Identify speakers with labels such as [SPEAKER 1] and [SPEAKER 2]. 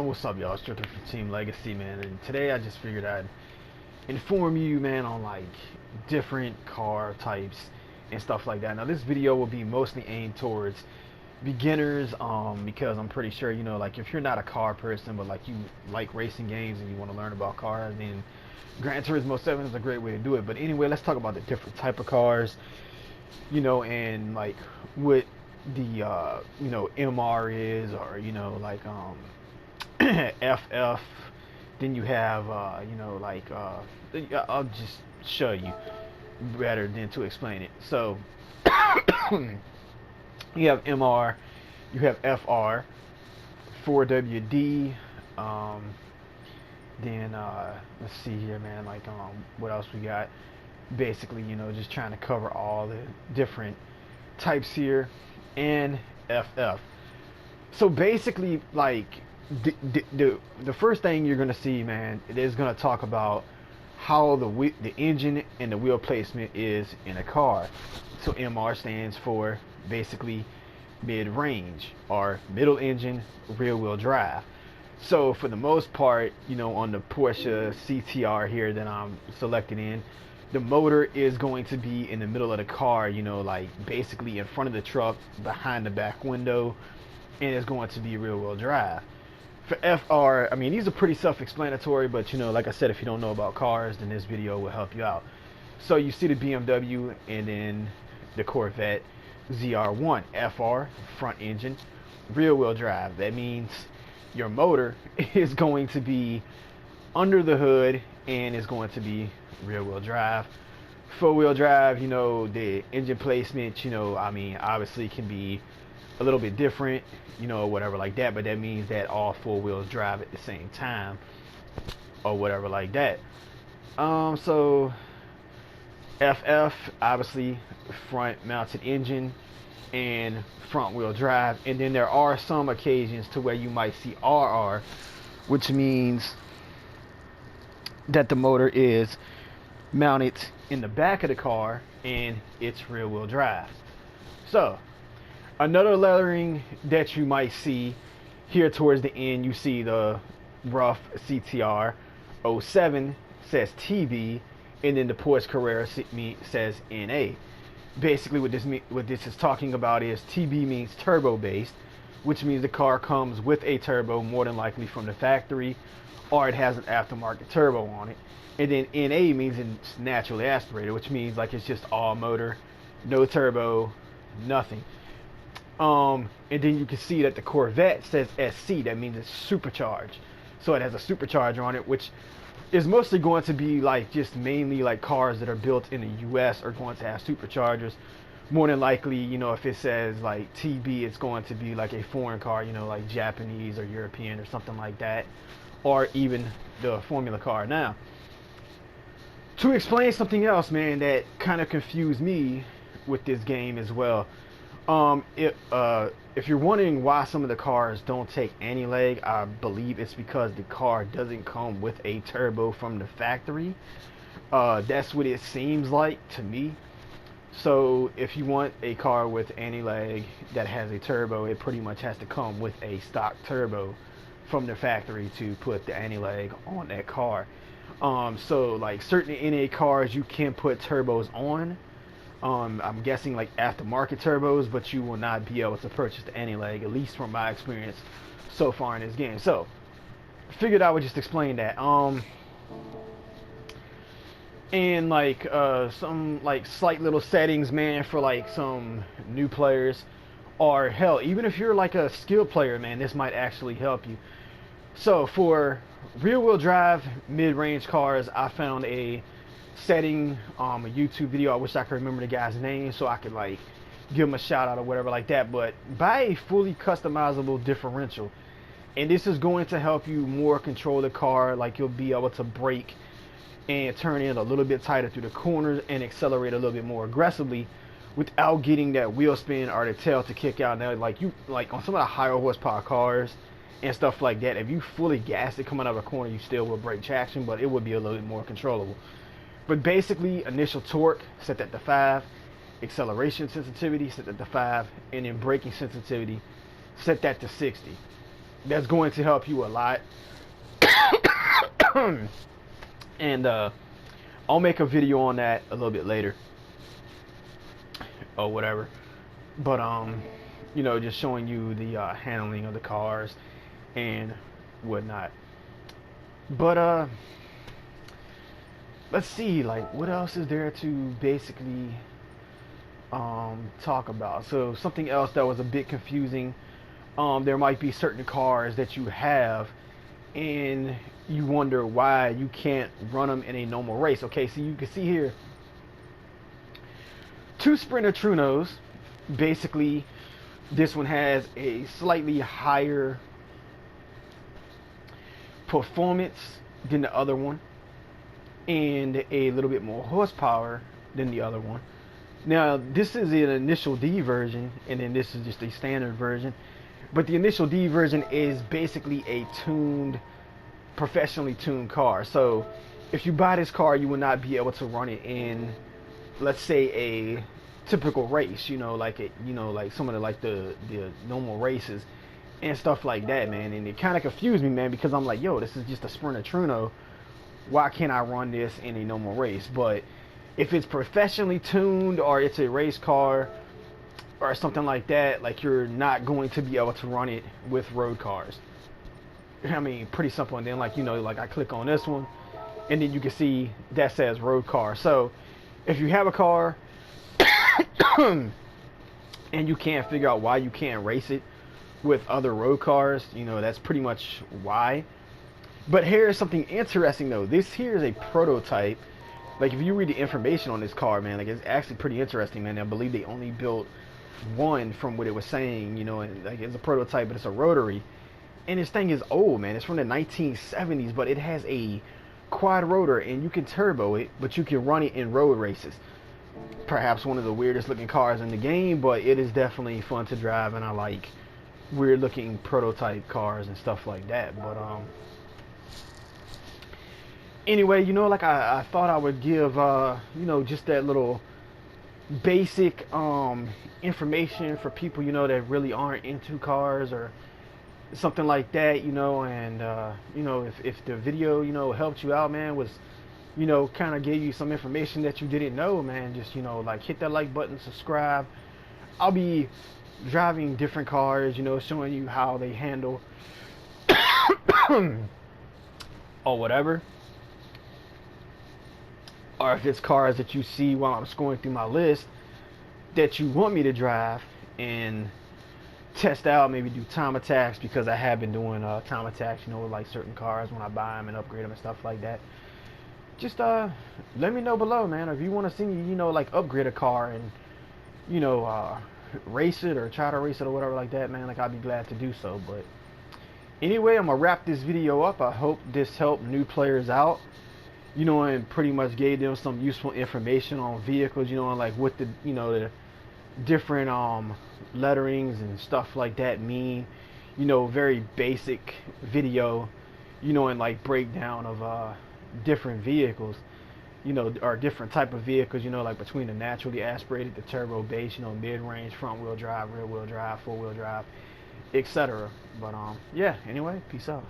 [SPEAKER 1] What's up, y'all? Stricker from Team Legacy, man. And today I just figured I'd inform you, man, on like different car types and stuff like that. Now, this video will be mostly aimed towards beginners, because I'm pretty sure, like if you're not a car person, but like you like racing games and you want to learn about cars, then Gran Turismo 7 is a great way to do it. But anyway, let's talk about the different type of cars, and like what the MR is, or like FF. Then you have I'll just show you better than to explain it. So you have MR, you have FR, 4WD, then let's see here, man, like what else we got. Basically, just trying to cover all the different types here, and FF. So basically, like the first thing you're gonna see, man, it is gonna talk about how the engine and the wheel placement is in a car. So MR stands for basically mid-range, or middle engine rear wheel drive. So for the most part, on the Porsche CTR here that I'm selected in, the motor is going to be in the middle of the car, like basically in front of the truck, behind the back window, and it's going to be rear wheel drive. For FR, I mean, these are pretty self-explanatory, but like I said, if you don't know about cars, then this video will help you out. So you see the BMW and then the Corvette ZR1. FR, front engine, rear wheel drive. That means your motor is going to be under the hood and is going to be rear wheel drive. Four wheel drive, the engine placement, I mean, obviously can be a little bit different, whatever like that, but that means that all four wheels drive at the same time, or whatever like that. So FF, obviously front mounted engine and front wheel drive, and then there are some occasions to where you might see RR, which means that the motor is mounted in the back of the car and it's rear wheel drive. So another lettering that you might see here towards the end, you see the rough CTR 07 says TB, and then the Porsche Carrera says NA. Basically what this is talking about is TB means turbo based, which means the car comes with a turbo, more than likely from the factory, or it has an aftermarket turbo on it. And then NA means it's naturally aspirated, which means like it's just all motor, no turbo, nothing. And then you can see that the Corvette says SC. That means it's supercharged. So it has a supercharger on it, which is mostly going to be like just mainly like cars that are built in the US are going to have superchargers. More than likely, if it says like TB, it's going to be like a foreign car, like Japanese or European or something like that, or even the Formula car. Now, to explain something else, man, that kind of confused me with this game as well. If you're wondering why some of the cars don't take anti-lag, I believe it's because the car doesn't come with a turbo from the factory. That's what it seems like to me. So if you want a car with anti-lag that has a turbo, it pretty much has to come with a stock turbo from the factory to put the anti-lag on that car. So like certain NA cars you can put turbos on. I'm guessing like aftermarket turbos, but you will not be able to purchase the anti-lag, at least from my experience so far in this game. So figured I would just explain that. And like some like slight little settings, man, for like some new players, or hell, even if you're like a skilled player, man, this might actually help you. So for rear wheel drive mid-range cars, I found a setting, a YouTube video. I wish I could remember the guy's name so I could like give him a shout out or whatever like that. But buy a fully customizable differential, and this is going to help you more control the car. Like you'll be able to brake and turn in a little bit tighter through the corners and accelerate a little bit more aggressively without getting that wheel spin or the tail to kick out. Now, like on some of the higher horsepower cars and stuff like that, if you fully gas it coming out of a corner, you still will break traction, but it would be a little bit more controllable. But basically, initial torque, set that to 5. Acceleration sensitivity, set that to 5. And then braking sensitivity, set that to 60. that's going to help you a lot. And I'll make a video on that a little bit later or whatever. But you know, just showing you the handling of the cars and whatnot. But let's see, like, what else is there to basically talk about? So something else that was a bit confusing. There might be certain cars that you have and you wonder why you can't run them in a normal race. Okay, so you can see here two Sprinter Trunos. Basically, this one has a slightly higher performance than the other one and a little bit more horsepower than the other one. Now, this is an initial D version, and then this is just a standard version. But the initial D version is basically a tuned, professionally tuned car. So if you buy this car, you will not be able to run it in, let's say, a typical race, you know, like it, you know, like some of the normal races and stuff like that, man. And it kind of confused me, man, because I'm like, yo, this is just a Sprinter Truno. Why can't I run this in a normal race? But if it's professionally tuned or it's a race car or something like that, like, you're not going to be able to run it with road cars. I mean, pretty simple. And then, like, you know, like, I click on this one and then you can see that says road car. So if you have a car and you can't figure out why you can't race it with other road cars, you know, that's pretty much why. But here's something interesting though. This here is a prototype. Like, if you read the information on this car, man, like, it's actually pretty interesting, man. I believe they only built one from what it was saying, you know, and like, it's a prototype, but it's a rotary. And this thing is old, man. It's from the 1970s, but it has a quad rotor and you can turbo it, but you can run it in road races. Perhaps one of the weirdest looking cars in the game, but it is definitely fun to drive, and I like weird looking prototype cars and stuff like that. But anyway, you know, like, I thought I would give you know, just that little basic information for people, you know, that really aren't into cars or something like that, you know. And you know, if the video, you know, helped you out, man, was, you know, kind of gave you some information that you didn't know, man, just, you know, like, hit that like button, subscribe. I'll be driving different cars, you know, showing you how they handle or whatever. Or if it's cars that you see while I'm scrolling through my list that you want me to drive and test out, maybe do time attacks, because I have been doing time attacks, you know, with like certain cars when I buy them and upgrade them and stuff like that. Just let me know below, man. Or if you want to see me, you know, like, upgrade a car and, you know, race it or try to race it or whatever like that, man, like, I'd be glad to do so. But anyway, I'm gonna wrap this video up. I hope this helped new players out, you know, and pretty much gave them some useful information on vehicles, you know, and like what the, you know, the different letterings and stuff like that mean. You know, very basic video, you know, and like breakdown of different vehicles, you know, or different type of vehicles, you know, like between the naturally aspirated, the turbo base, you know, mid-range, front wheel drive, rear wheel drive, four wheel drive, etc. But yeah, anyway, peace out.